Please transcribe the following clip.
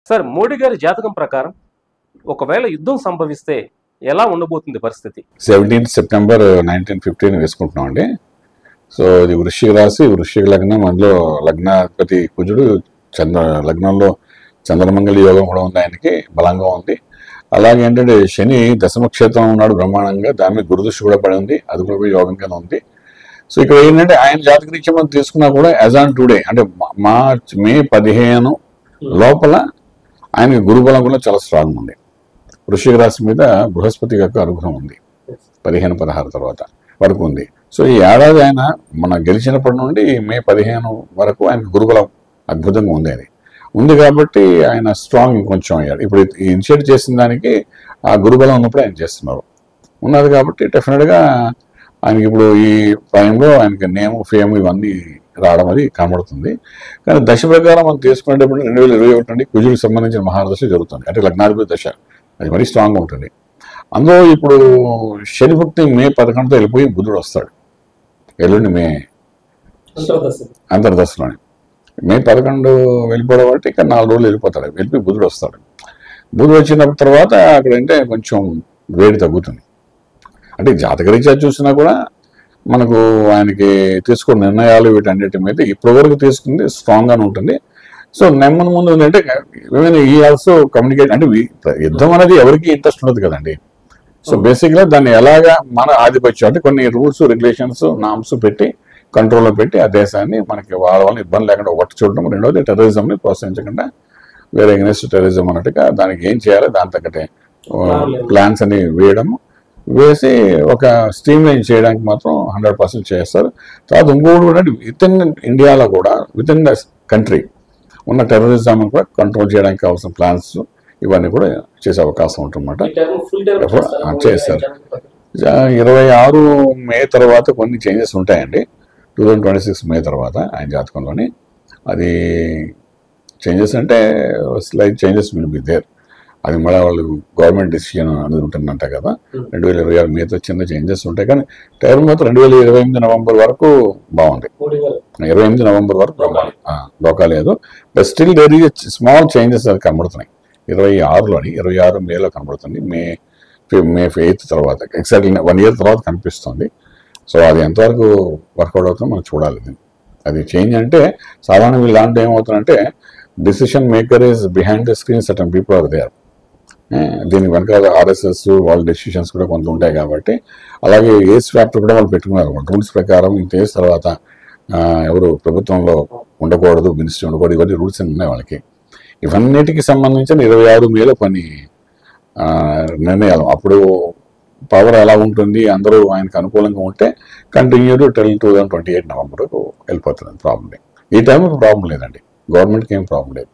Sir, Modi గారి జాతకం ప్రకారం ఒకవేళ యుద్ధం సంభవిస్తే ఎలా ఉండబోతుంది పరిస్థితి? 17 సెప్టెంబర్ 1915 వేసుకుంటున్నాం అండి. సో ఇది వృశ్చిక రాశి, వృశ్చిక లగ్నం. అందులో లగ్నాధిపతి కుజుడు, లగ్నంలో చంద్రమంగళి యోగం కూడా ఉంది, ఆయనకి బలంగా ఉంది. అలాగే ఏంటంటే శని దశమ క్షేత్రం ఉన్నాడు బ్రహ్మాండంగా, దాని మీద గురుదృష్టి కూడా పడి ఉంది, అది కూడా యోగం కింద ఉంది. సో ఇక్కడ ఏంటంటే ఆయన జాతక రీత్యా మనం తీసుకున్నా కూడా యాజ్ ఆన్ టుడే అంటే మే 15 లోపల ఆయనకి గురుబలం కూడా చాలా స్ట్రాంగ్ ఉంది. వృశ్చిక రాశి మీద బృహస్పతి యొక్క అనుగ్రహం ఉంది 15-16 తర్వాత వరకు ఉంది. సో ఈ ఏడాది ఆయన మన గెలిచినప్పటి నుండి మే 15 వరకు ఆయనకు గురుబలం అద్భుతంగా ఉంది. అది ఉంది కాబట్టి ఆయన స్ట్రాంగ్ ఇంకొంచెం అయ్యాడు. ఇప్పుడు ఇనిషియేట్ చేసిన దానికి ఆ గురుబలం ఉన్నప్పుడు ఆయన చేస్తున్నారు ఉన్నది కాబట్టి డెఫినెట్గా ఆయనకి ఇప్పుడు ఈ టైంలో ఆయనకి నేమ్ ఫేమ్ ఇవన్నీ రావడం అది కనబడుతుంది. కానీ దశ ప్రకారం మనం తీసుకునేటప్పుడు 2021 నుండి కుజుడికి సంబంధించిన మహాదశ జరుగుతుంది, అంటే లగ్నాధిపతి దశ, అది మరీ స్ట్రాంగ్గా ఉంటుంది. అందులో ఇప్పుడు శని భక్తి మే 11తో వెళ్ళిపోయి బుధుడు వస్తాడు, ఎల్లుండి మే అంతర్దశలోని మే 11 వెళ్ళిపోవడం బట్టి ఇక్కడ 4 రోజులు వెళ్ళిపోతాడు, వెళ్ళిపోయి బుధుడు వస్తాడు. బుధుడు వచ్చిన తర్వాత అక్కడ అంటే కొంచెం వేడి తగ్గుతుంది. అంటే జాతకరీత్యా చూసినా కూడా మనకు ఆయనకి తీసుకున్న నిర్ణయాలు వీటన్నిటి మీద ఇప్పటివరకు తీసుకుంది స్ట్రాంగ్గానే ఉంటుంది. సో నెమ్మది ముందు ఏంటంటే ఈ ఆల్సో కమ్యూనికేట్ అంటే యుద్ధం అనేది ఎవరికి ఇంట్రెస్ట్ ఉండదు కదండి. సో బేసిక్గా దాన్ని ఎలాగా మన ఆధిపత్యం అంటే కొన్ని రూల్స్ రెగ్యులేషన్స్ నామ్స్ పెట్టి కంట్రోల్లో పెట్టి ఆ దేశాన్ని మనకి వాళ్ళ వల్ల ఇబ్బంది లేకుండా ఒకటి చూడడం, రెండవది టెర్రరిజంని ప్రోత్సహించకుండా వేరే అగెన్స్ట్ టెర్రరిజం అన్నట్టుగా దానికి ఏం చేయాలో దాని తగ్గట్టే ప్లాన్స్ అని వేసి ఒక స్ట్రీమ్ లైన్ చేయడానికి మాత్రం 100% చేస్తారు. తర్వాత ఇంకొకటి కూడా విత్ ఇన్ ఇండియాలో కూడా విత్ ఇన్ ద కంట్రీ ఉన్న టెర్రరిజం కూడా కంట్రోల్ చేయడానికి కావాల్సిన ప్లాన్స్ ఇవన్నీ కూడా చేసే అవకాశం ఉంటుందన్నమాట. చేస్తారు 26 మే తర్వాత కొన్ని చేంజెస్ ఉంటాయండి. 2026 మే తర్వాత ఆయన జాతకంలోని అది చేంజెస్ అంటే slight changes will be there. అది మళ్ళీ వాళ్ళు గవర్నమెంట్ డిసిషన్ అనేది ఉంటుందంట కదా. 2026 మేతో చిన్న చేంజెస్ ఉంటాయి, కానీ టైం మాత్రం 2028 నవంబర్ వరకు బాగుంది. 28 నవంబర్ వరకు డోకా లేదు. But still there is small changes అది కనబడుతున్నాయి 26లోని. 26 మేలో కనబడుతుంది, మే 8 తర్వాత ఎగ్జాక్ట్లీ 1 year తర్వాత కనిపిస్తుంది. సో అది ఎంతవరకు వర్కౌట్ అవుతుందో మనం చూడాలి. అది చేంజ్ అంటే సాధారణ వీళ్ళు దాంట్లో ఏమవుతుందంటే decision maker is behind the screen, certain people are there. దీనికి వెనకాల ఆర్ఎస్ఎస్ వాళ్ళ డెసిషన్స్ కూడా కొంత ఉంటాయి కాబట్టి, అలాగే ఏజ్ ఫ్యాక్టర్ కూడా వాళ్ళు పెట్టుకున్నారు రూల్స్ ప్రకారం. ఇంత ఏజ్ తర్వాత ఎవరు ప్రభుత్వంలో ఉండకూడదు, మినిస్ట్రీ ఉండకూడదు, ఇవన్నీ రూల్స్ ఉన్నాయి వాళ్ళకి. ఇవన్నిటికి సంబంధించిన 26 మేలో కొన్ని నిర్ణయాలు. అప్పుడు పవర్ ఎలా ఉంటుంది, అందరూ ఆయనకు అనుకూలంగా ఉంటే కంటిన్యూ టిల్ 2028 నవంబర్ వెళ్ళిపోతుంది. ప్రాబ్లం ఈ టైంలో ప్రాబ్లం లేదండి, గవర్నమెంట్కి ఏం ప్రాబ్లం లేదు.